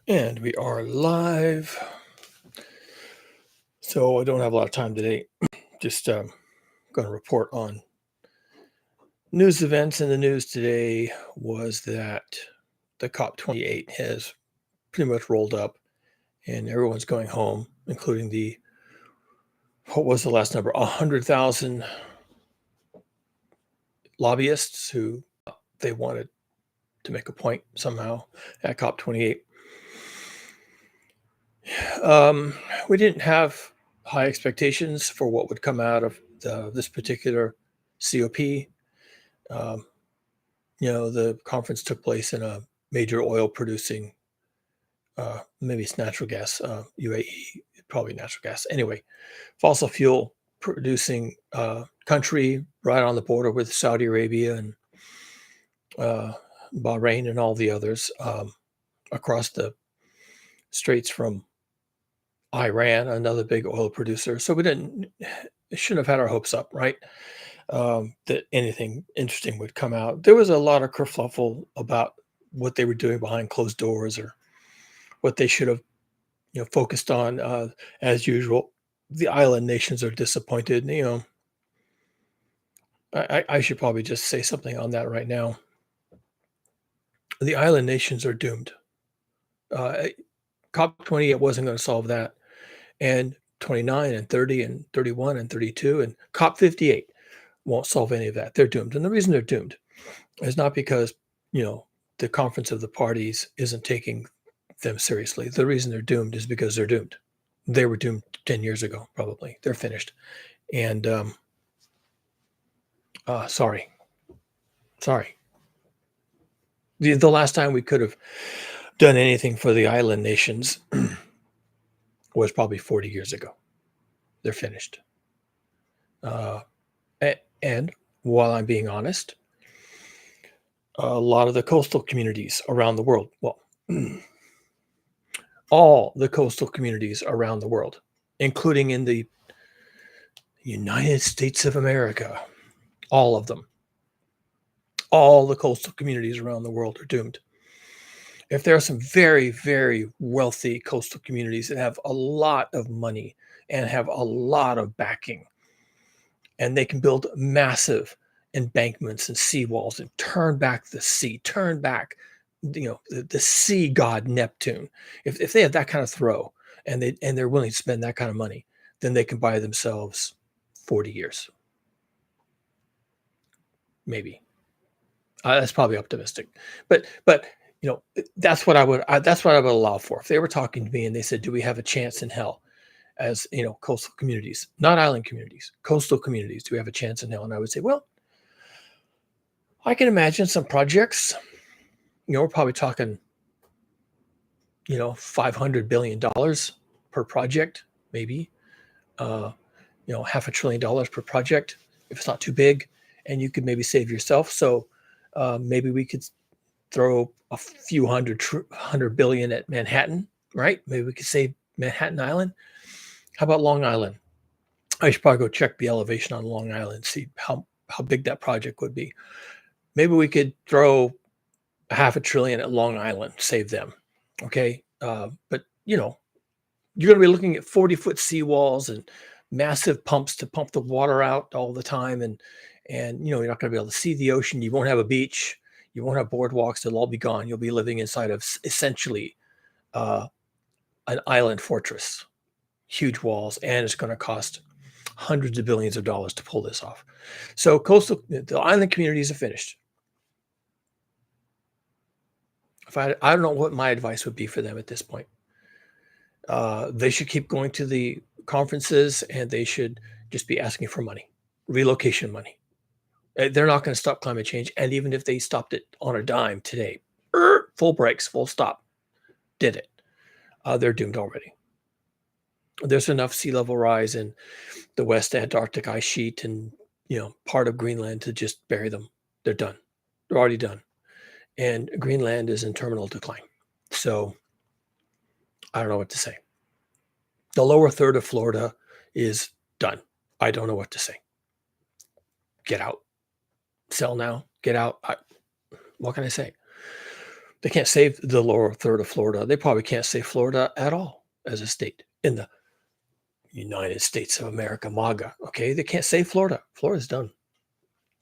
And we are live. So I don't have a lot of time today. Just going to report on news events. In the news today was that the COP28 has pretty much rolled up and everyone's going home, including what was the last number? 100,000 lobbyists who they wanted to make a point somehow at COP28. We didn't have high expectations for what would come out of this particular COP. The conference took place in a major oil producing, maybe it's natural gas, UAE, probably natural gas. Anyway, fossil fuel producing country right on the border with Saudi Arabia and Bahrain and all the others, across the straits from Iran, another big oil producer. So we shouldn't have had our hopes up, right? That anything interesting would come out. There was a lot of kerfuffle about what they were doing behind closed doors or what they should have, focused on. As usual, the island nations are disappointed. I should probably just say something on that right now. The island nations are doomed. COP28 wasn't going to solve that, and 29 and 30 and 31 and 32 and COP58 won't solve any of that. They're doomed. And the reason they're doomed is not because, the conference of the parties isn't taking them seriously. The reason they're doomed is because they're doomed. They were doomed 10 years ago, probably. They're finished. And sorry. The last time we could have done anything for the island nations was probably 40 years ago. They're finished. And while I'm being honest, a lot of the coastal communities around the world, well, all the coastal communities around the world, including in the United States of America, all of them, all the coastal communities around the world are doomed. If there are some very, very wealthy coastal communities that have a lot of money and have a lot of backing, and they can build massive embankments and seawalls and turn back the sea, turn back, the sea god Neptune. If they have that kind of throw and they're willing to spend that kind of money, then they can buy themselves 40 years. Maybe. That's probably optimistic, but that's what I would allow for. If they were talking to me and they said, "Do we have a chance in hell?" As coastal communities, not island communities, coastal communities, do we have a chance in hell? And I would say, well, I can imagine some projects. We're probably talking, $500 billion per project, maybe, $500 billion per project, if it's not too big, and you could maybe save yourself. So maybe we could throw a few hundred billion at Manhattan, right? Maybe we could save Manhattan Island. How about Long Island? I should probably go check the elevation on Long Island, see how big that project would be. Maybe we could throw $500 billion at Long Island, save them. Okay. But you're going to be looking at 40-foot seawalls and massive pumps to pump the water out all the time. And you're not going to be able to see the ocean. You won't have a beach. You won't have boardwalks. They'll all be gone. You'll be living inside of essentially an island fortress, huge walls, and it's going to cost hundreds of billions of dollars to pull this off. So the island communities are finished. I don't know what my advice would be for them at this point. They should keep going to the conferences and they should just be asking for money, relocation money. They're not going to stop climate change. And even if they stopped it on a dime today, full brakes, full stop, did it, they're doomed already. There's enough sea level rise in the West Antarctic ice sheet and, part of Greenland to just bury them. They're done. They're already done. And Greenland is in terminal decline. So I don't know what to say. The lower third of Florida is done. I don't know what to say. Get out. Sell now. Get out. What can I say? They can't save the lower third of Florida. They probably can't save Florida at all as a state in the United States of America, MAGA. Okay, they can't save Florida. Florida's done.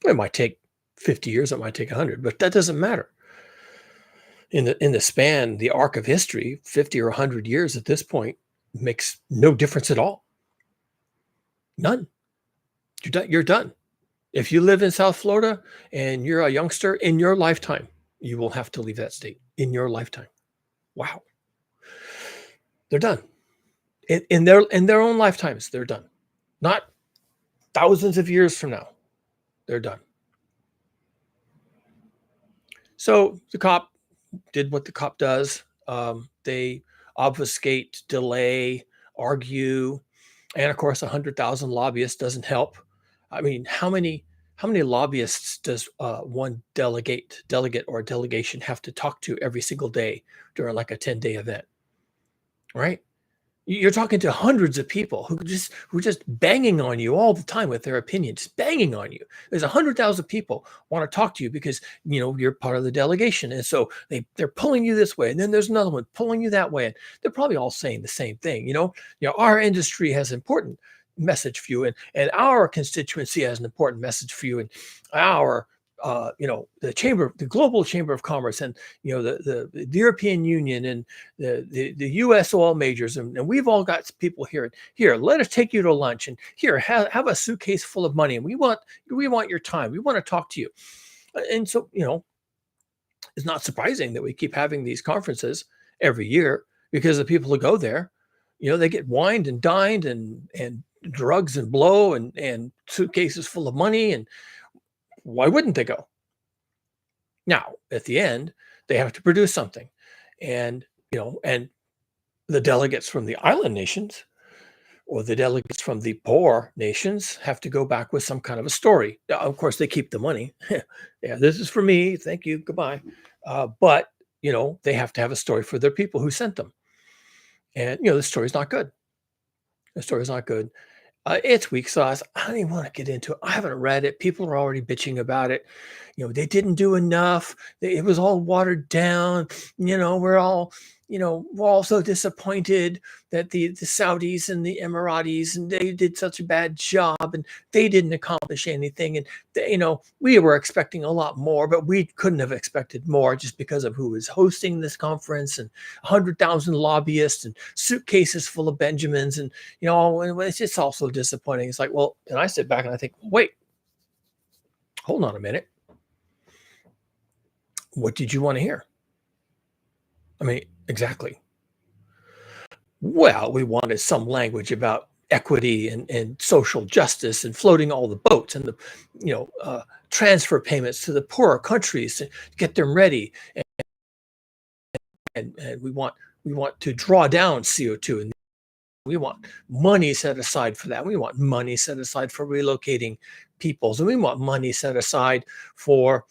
It might take 50 years, it might take 100, but that doesn't matter. In the span, the arc of history, 50 or 100 years at this point makes no difference at all. None. You're done. You're done. If you live in South Florida and you're a youngster, in your lifetime, you will have to leave that state in your lifetime. Wow. They're done. In their own lifetimes, they're done. Not thousands of years from now. They're done. So the COP did what the COP does. They obfuscate, delay, argue, and of course, 100,000 lobbyists doesn't help. I mean, how many lobbyists does one delegate or delegation have to talk to every single day during like a 10-day event, right? You're talking to hundreds of people who are just banging on you all the time with their opinions, just banging on you. There's 100,000 people want to talk to you because you're part of the delegation, and so they're pulling you this way, and then there's another one pulling you that way, and they're probably all saying the same thing. Our industry has important message for you, and our constituency has an important message for you, and our the global chamber of commerce, and the European Union, and the U.S. oil majors, and we've all got people here. Here, let us take you to lunch, and here, have a suitcase full of money, and we want your time. We want to talk to you. And so it's not surprising that we keep having these conferences every year, because the people who go there, they get wined and dined and drugs and blow and suitcases full of money, and why wouldn't they go? Now, at the end, they have to produce something. And, and the delegates from the island nations or the delegates from the poor nations have to go back with some kind of a story. Now, of course, they keep the money. Yeah, this is for me. Thank you. Goodbye. But, they have to have a story for their people who sent them. And, the story's not good. The story's not good. It's weak sauce. I don't even want to get into it. I haven't read it. People are already bitching about it. They didn't do enough. It was all watered down. We're all so disappointed that the Saudis and the Emiratis, and they did such a bad job, and they didn't accomplish anything. And we were expecting a lot more, but we couldn't have expected more just because of who was hosting this conference, and 100,000 lobbyists and suitcases full of Benjamins, and it's just all so disappointing. It's like, well, and I sit back and I think, wait, hold on a minute. What did you want to hear? I mean, exactly. Well, we wanted some language about equity and social justice, and floating all the boats, and the transfer payments to the poorer countries to get them ready, and we want to draw down CO2, and we want money set aside for that. We want money set aside for relocating peoples, and we want money set aside for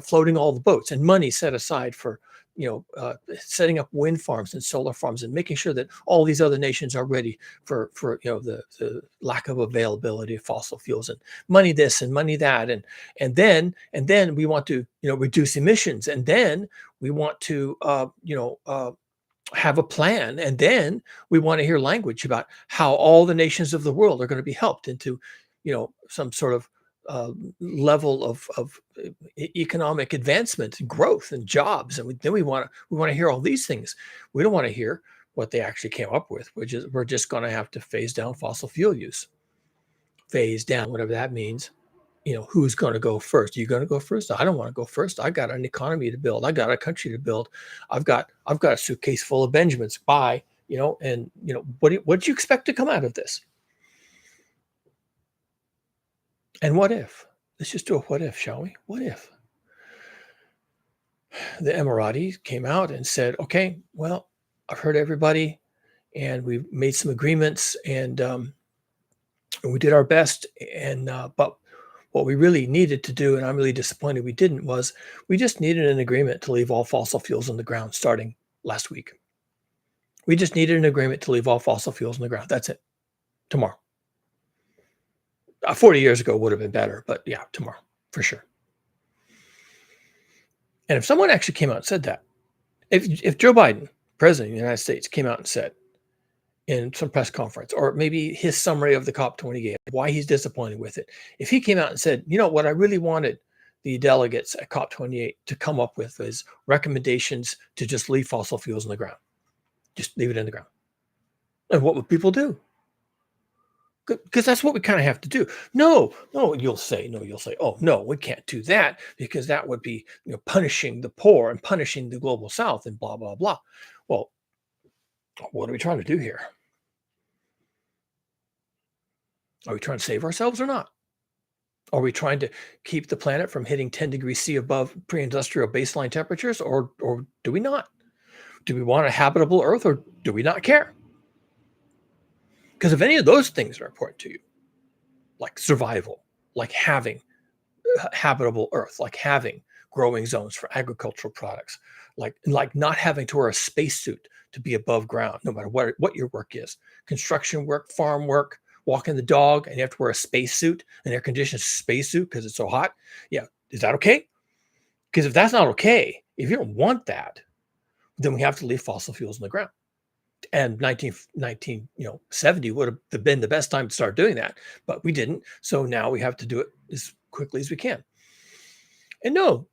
floating all the boats, and money set aside for setting up wind farms and solar farms, and making sure that all these other nations are ready for the lack of availability of fossil fuels, and money this and money that, and then we want to reduce emissions, and then we want to have a plan, and then we want to hear language about how all the nations of the world are going to be helped into some sort of level of economic advancement and growth and jobs, and then we want to hear all these things. We don't want to hear what they actually came up with, which is we're just going to have to phase down fossil fuel use. Phase down, whatever that means. Who's going to go first? Are you going to go first? I don't want to go first. I got an economy to build. I got a country to build. I've got a suitcase full of Benjamins. Bye. And what do you expect to come out of this? And what if? Let's just do a what if, shall we? What if the Emiratis came out and said, okay, well, I've heard everybody, and we've made some agreements, and we did our best, and but what we really needed to do, and I'm really disappointed we didn't, was we just needed an agreement to leave all fossil fuels in the ground starting last week. We just needed an agreement to leave all fossil fuels in the ground. That's it. Tomorrow. 40 years ago would have been better, but yeah, tomorrow for sure. And if someone actually came out and said that, if Joe Biden, president of the United States, came out and said in some press conference, or maybe his summary of the COP28, why he's disappointed with it, if he came out and said, you know, what I really wanted the delegates at COP28 to come up with is recommendations to just leave fossil fuels in the ground, just leave it in the ground. And what would people do? Because that's what we kind of have to do. No, you'll say, oh, no, we can't do that because that would be, punishing the poor and punishing the global south and blah, blah, blah. Well, what are we trying to do here? Are we trying to save ourselves or not? Are we trying to keep the planet from hitting 10 degrees C above pre-industrial baseline temperatures, or do we not? Do we want a habitable Earth, or do we not care? Because if any of those things are important to you, like survival, like having habitable Earth, like having growing zones for agricultural products, like not having to wear a spacesuit to be above ground, no matter what your work is, construction work, farm work, walking the dog, and you have to wear a spacesuit, an air-conditioned spacesuit because it's so hot. Yeah, is that okay? Because if that's not okay, if you don't want that, then we have to leave fossil fuels in the ground. And 1970 would have been the best time to start doing that, but we didn't. So now we have to do it as quickly as we can. And no,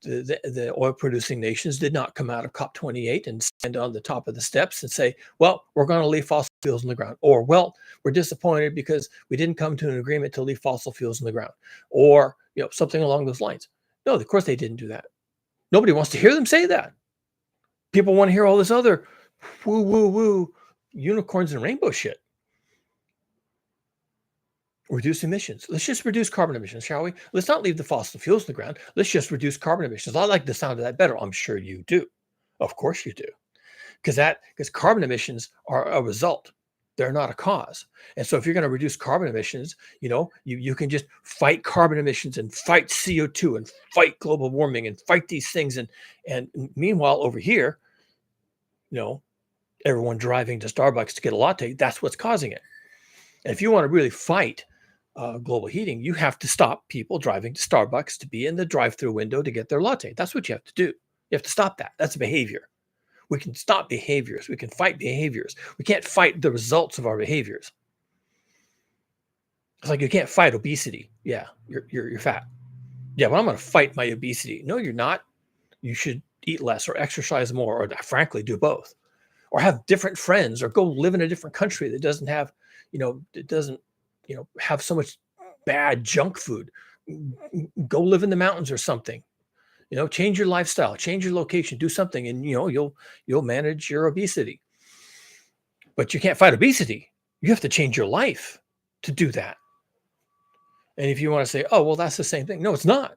the oil-producing nations did not come out of COP28 and stand on the top of the steps and say, well, we're going to leave fossil fuels in the ground. Or, well, we're disappointed because we didn't come to an agreement to leave fossil fuels in the ground. Or, something along those lines. No, of course they didn't do that. Nobody wants to hear them say that. People want to hear all this other woo, unicorns and rainbow shit. Reduce emissions. Let's just reduce carbon emissions, shall we? Let's not leave the fossil fuels in the ground. Let's just reduce carbon emissions. I like the sound of that better. I'm sure you do. Of course you do. Because carbon emissions are a result. They're not a cause. And so if you're going to reduce carbon emissions, you can just fight carbon emissions and fight CO2 and fight global warming and fight these things. And meanwhile, over here, everyone driving to Starbucks to get a latte, that's what's causing it. And if you want to really fight global heating, you have to stop people driving to Starbucks to be in the drive-through window to get their latte. That's what you have to do. You have to stop that. That's behavior. We can stop behaviors. We can fight behaviors. We can't fight the results of our behaviors. It's like you can't fight obesity. Yeah, you're fat. Yeah, but I'm going to fight my obesity. No, you're not. You should eat less or exercise more, or frankly, do both. Or have different friends, or go live in a different country that doesn't have, have so much bad junk food. Go live in the mountains or something. Change your lifestyle, change your location, do something, and you'll manage your obesity. But you can't fight obesity. You have to change your life to do that. And if you want to say, oh, well, that's the same thing. No, it's not.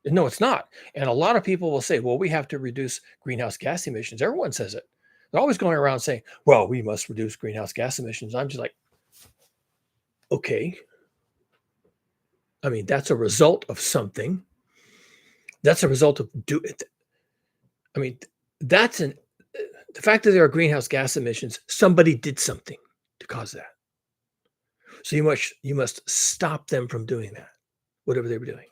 No, it's not. And a lot of people will say, well, we have to reduce greenhouse gas emissions. Everyone says it. They're always going around saying, well, we must reduce greenhouse gas emissions. I'm just like, okay. I mean, that's a result of something. That's a result of the fact that there are greenhouse gas emissions, somebody did something to cause that. So you must stop them from doing that, whatever they were doing.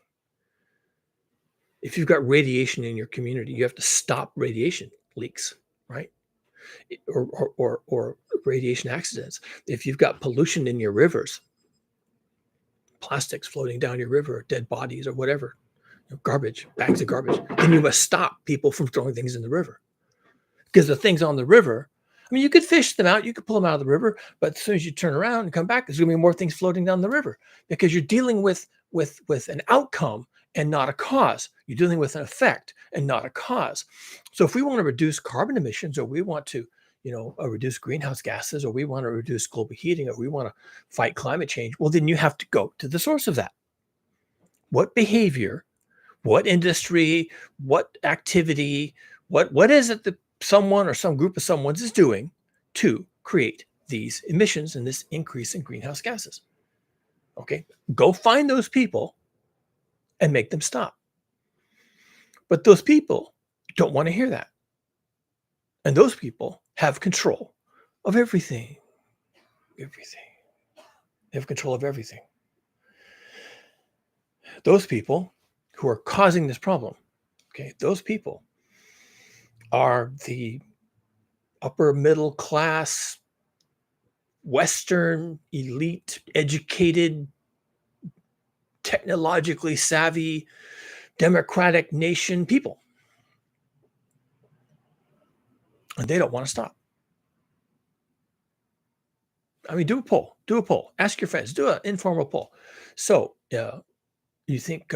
If you've got radiation in your community, you have to stop radiation leaks, right? Or radiation accidents. If you've got pollution in your rivers, plastics floating down your river, dead bodies or whatever, garbage, bags of garbage, then you must stop people from throwing things in the river. Because the things on the river, you could fish them out, you could pull them out of the river, but as soon as you turn around and come back, there's going to be more things floating down the river because you're dealing with an outcome and not a cause. You're dealing with an effect and not a cause. So if we want to reduce carbon emissions, or we want to, reduce greenhouse gases, or we want to reduce global heating, or we want to fight climate change, well, then you have to go to the source of that. What behavior, what industry, what activity, what is it that someone or some group of someone's is doing to create these emissions and this increase in greenhouse gases? Okay, go find those people and make them stop. But those people don't want to hear that. And those people have control of everything. Everything. They have control of everything. Those people who are causing this problem, Okay, those people are the upper middle class, Western, elite, educated, technologically savvy, democratic nation people. And they don't want to stop. I mean, do a poll. Do a poll. Ask your friends. Do an informal poll. So, you think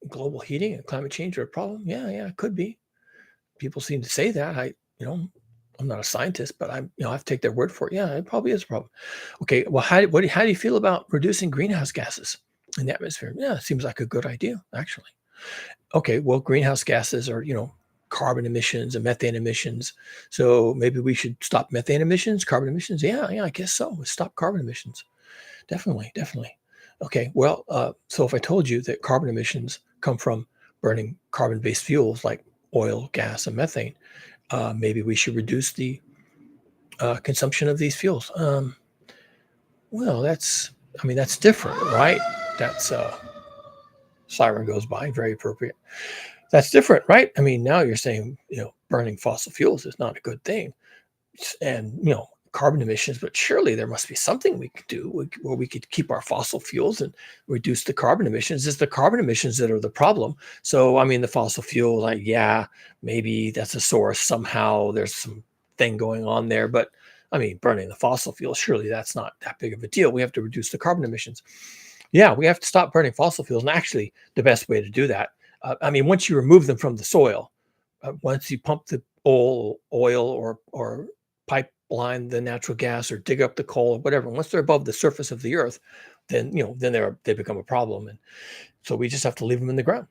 global heating and climate change are a problem? Yeah, yeah, it could be. People seem to say that. I'm not a scientist, but I have to take their word for it. Yeah, it probably is a problem. Okay, well, how do you feel about reducing greenhouse gases in the atmosphere? Yeah, it seems like a good idea, actually. Okay, well, greenhouse gases are, carbon emissions and methane emissions. So maybe we should stop methane emissions, carbon emissions. Yeah, yeah, I guess so. Stop carbon emissions. Definitely, definitely. Okay, well, so if I told you that carbon emissions come from burning carbon-based fuels like oil, gas, and methane, maybe we should reduce the consumption of these fuels. Well, that's different, right? That's siren goes by, very appropriate. That's different, right? I mean, now you're saying, burning fossil fuels is not a good thing, and carbon emissions, but surely there must be something we could do where we could keep our fossil fuels and reduce the carbon emissions. It's the carbon emissions that are the problem. So I mean, the fossil fuel, like, yeah, maybe that's a source somehow, there's some thing going on there, but I mean, burning the fossil fuel, surely that's not that big of a deal. We have to reduce the carbon emissions. Yeah, we have to stop burning fossil fuels, and actually the best way to do that, I mean, once you remove them from the soil, once you pump the oil or pipeline the natural gas or dig up the coal or whatever, once they're above the surface of the earth, then they become a problem, and so we just have to leave them in the ground.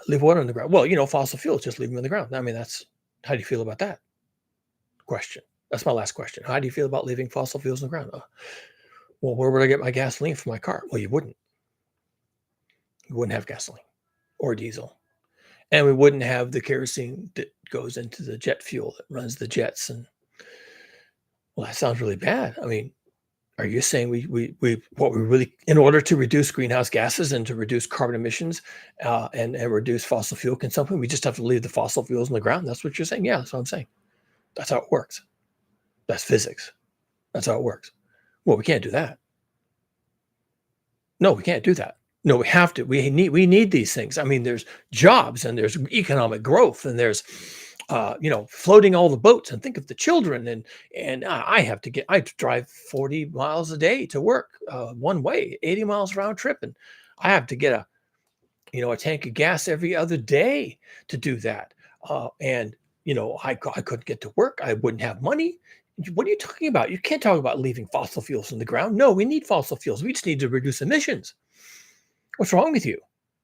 Leave water in the ground. Well, fossil fuels, just leave them in the ground. I mean, how do you feel about that question? That's my last question. How do you feel about leaving fossil fuels in the ground? Well, where would I get my gasoline for my car? Well, you wouldn't. You wouldn't have gasoline or diesel. And we wouldn't have the kerosene that goes into the jet fuel that runs the jets. And well, that sounds really bad. I mean, are you saying in order to reduce greenhouse gases and to reduce carbon emissions and reduce fossil fuel consumption, we just have to leave the fossil fuels in the ground? That's what you're saying? Yeah, that's what I'm saying. That's how it works. That's physics. That's how it works. Well, we can't do that. No, we can't do that. No, we have to. We need these things. I mean, there's jobs and there's economic growth and there's floating all the boats, and think of the children and I have to I drive 40 miles a day to work one way, 80 miles round trip, and I have to get a tank of gas every other day to do that. And I couldn't get to work. I wouldn't have money. What are you talking about? You can't talk about leaving fossil fuels in the ground. No, we need fossil fuels. We just need to reduce emissions. What's wrong with you?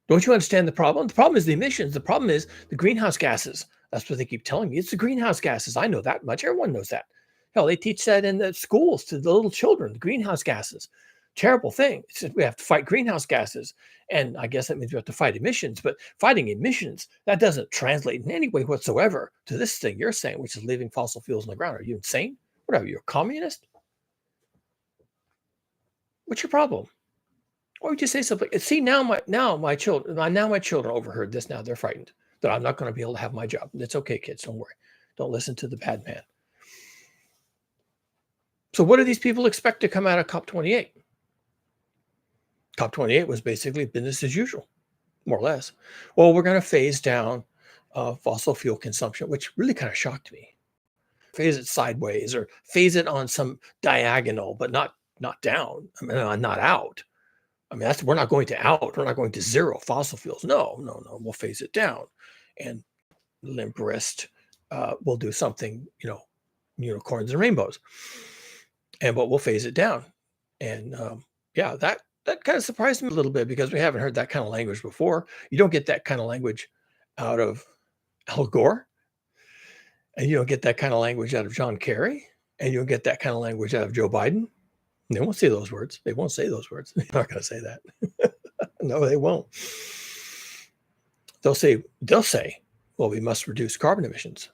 Don't you understand the problem? The problem is the emissions. The problem is the greenhouse gases. That's what they keep telling me. It's the greenhouse gases. I know that much. Everyone knows that. Hell, they teach that in the schools to the little children, the greenhouse gases. Terrible thing. We have to fight greenhouse gases. And I guess that means we have to fight emissions. But fighting emissions, that doesn't translate in any way whatsoever to this thing you're saying, which is leaving fossil fuels in the ground. Are you insane? What are you, a communist? What's your problem? Why would you say something? See, now my children overheard this. Now they're frightened that I'm not going to be able to have my job. It's okay, kids. Don't worry. Don't listen to the bad man. So what do these people expect to come out of COP28? COP28 was basically business as usual, more or less. Well, we're going to phase down fossil fuel consumption, which really kind of shocked me. Phase it sideways or phase it on some diagonal, but not down. I mean, not out. I mean, we're not going to out. We're not going to zero fossil fuels. No. We'll phase it down, and limp wrist will do something, unicorns and rainbows, but we'll phase it down. And yeah, that kind of surprised me a little bit because we haven't heard that kind of language before. You don't get that kind of language out of Al Gore, and you don't get that kind of language out of John Kerry, and you don't get that kind of language out of Joe Biden. They won't say those words. They won't say those words. They're not going to say that. No, they won't. They'll say, well, we must reduce carbon emissions.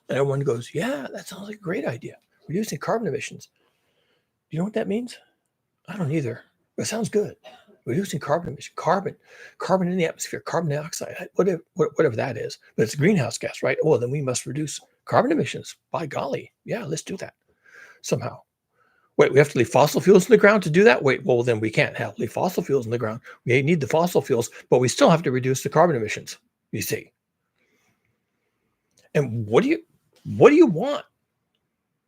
And everyone goes, yeah, that sounds like a great idea. Reducing carbon emissions. Do you know what that means? I don't either. But it sounds good. reducing carbon emission, carbon in the atmosphere, carbon dioxide, whatever that is. But it's a greenhouse gas, right? Well, then we must reduce carbon emissions. By golly, yeah, let's do that somehow. Wait, we have to leave fossil fuels in the ground to do that? Wait, well, then we can't leave fossil fuels in the ground. We need the fossil fuels, but we still have to reduce the carbon emissions, you see. And what do you want?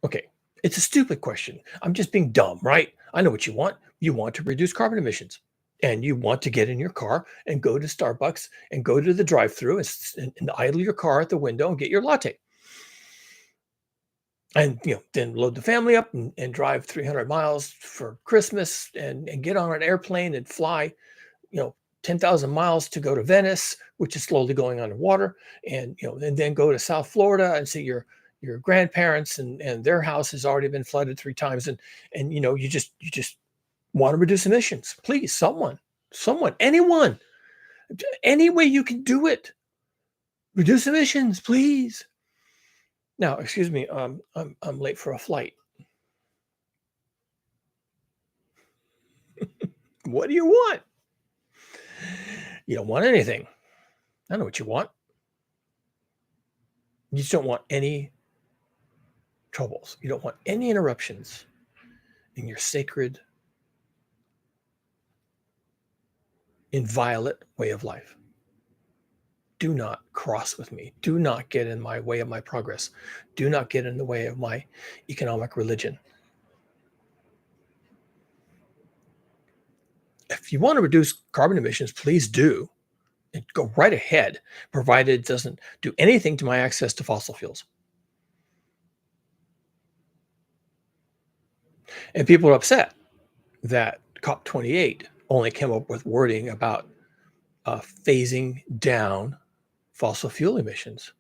Okay, it's a stupid question. I'm just being dumb, right? I know what you want. You want to reduce carbon emissions. And you want to get in your car and go to Starbucks and go to the drive-through and idle your car at the window and get your latte. And then load the family up and drive 300 miles for Christmas and get on an airplane and fly, 10,000 miles to go to Venice, which is slowly going underwater, and then go to South Florida and see your grandparents and their house has already been flooded 3 times, and you just want to reduce emissions. Please, someone, anyone, any way you can do it, reduce emissions, please. Now, excuse me, I'm late for a flight. What do you want? You don't want anything. I know what you want. You just don't want any troubles. You don't want any interruptions in your sacred, inviolate way of life. Do not cross with me. Do not get in my way of my progress. Do not get in the way of my economic religion. If you want to reduce carbon emissions, please do. And go right ahead, provided it doesn't do anything to my access to fossil fuels. And people are upset that COP28 only came up with wording about phasing down fossil fuel emissions.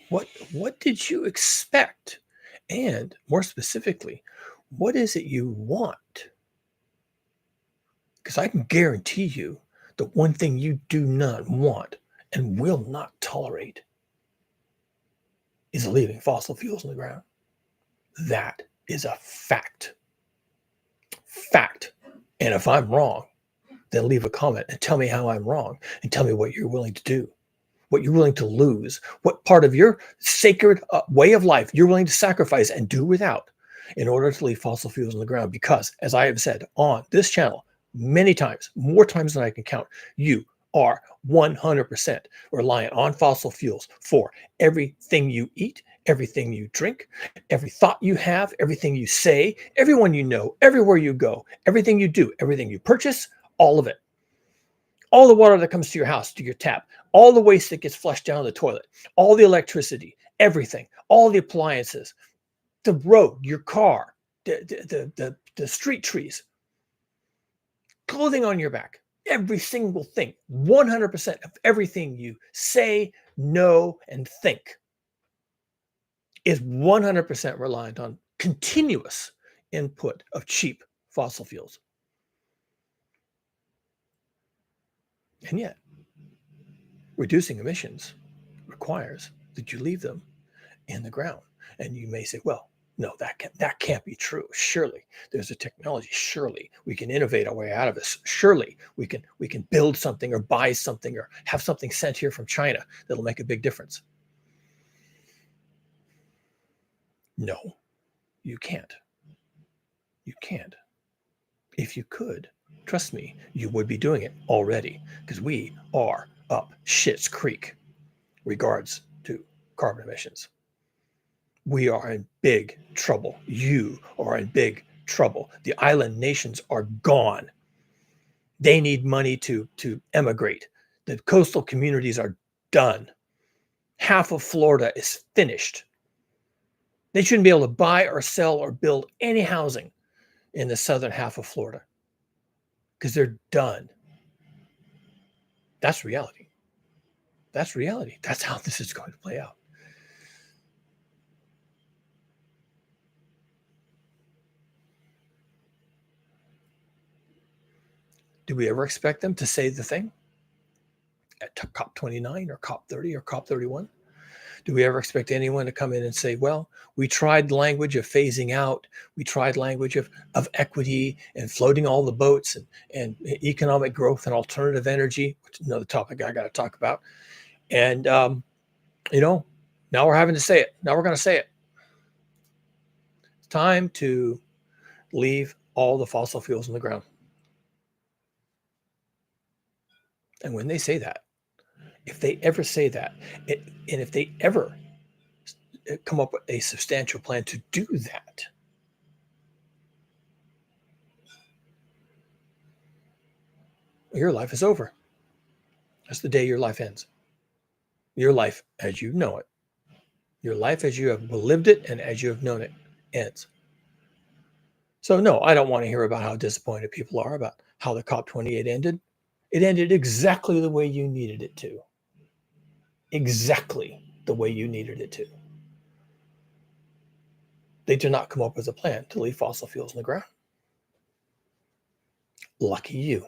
What did you expect? And more specifically, what is it you want? Because I can guarantee you the one thing you do not want and will not tolerate is leaving fossil fuels in the ground. That is a fact. Fact. And if I'm wrong, then leave a comment and tell me how I'm wrong and tell me what you're willing to do, what you're willing to lose, what part of your sacred way of life you're willing to sacrifice and do without in order to leave fossil fuels in the ground. Because, as I have said on this channel many times, more times than I can count, you are 100% reliant on fossil fuels for everything you eat, everything you drink, every thought you have, everything you say, everyone you know, everywhere you go, everything you do, everything you purchase, all of it. All the water that comes to your house, to your tap, all the waste that gets flushed down the toilet, all the electricity, everything, all the appliances, the road, your car, the street trees, clothing on your back, every single thing, 100% of everything you say, know, and think is 100% reliant on continuous input of cheap fossil fuels. And yet, reducing emissions requires that you leave them in the ground. And you may say, well, no, that can't be true. Surely there's a technology. Surely we can innovate our way out of this. Surely we can build something or buy something or have something sent here from China that'll make a big difference. No, you can't. You can't. If you could, trust me, you would be doing it already, because we are up shit's creek regards to carbon emissions. We are in big trouble. You are in big trouble. The island nations are gone. They need money to emigrate. The coastal communities are done. Half of Florida is finished. They shouldn't be able to buy or sell or build any housing in the southern half of Florida because they're done. That's reality. That's reality. That's how this is going to play out. Do we ever expect them to say the thing at COP29 or COP30 or COP31? Do we ever expect anyone to come in and say, well, we tried language of phasing out, we tried language of equity and floating all the boats and economic growth and alternative energy, which is another topic I got to talk about. And, now we're having to say it. Now we're going to say it. It's time to leave all the fossil fuels in the ground. And when they say that, if they ever say that, and if they ever come up with a substantial plan to do that, your life is over. That's the day your life ends. Your life as you know it, your life as you have lived it and as you have known it ends. So no, I don't want to hear about how disappointed people are about how the COP28 ended. It ended exactly the way you needed it to. Exactly the way you needed it to. They did not come up with a plan to leave fossil fuels in the ground. Lucky you.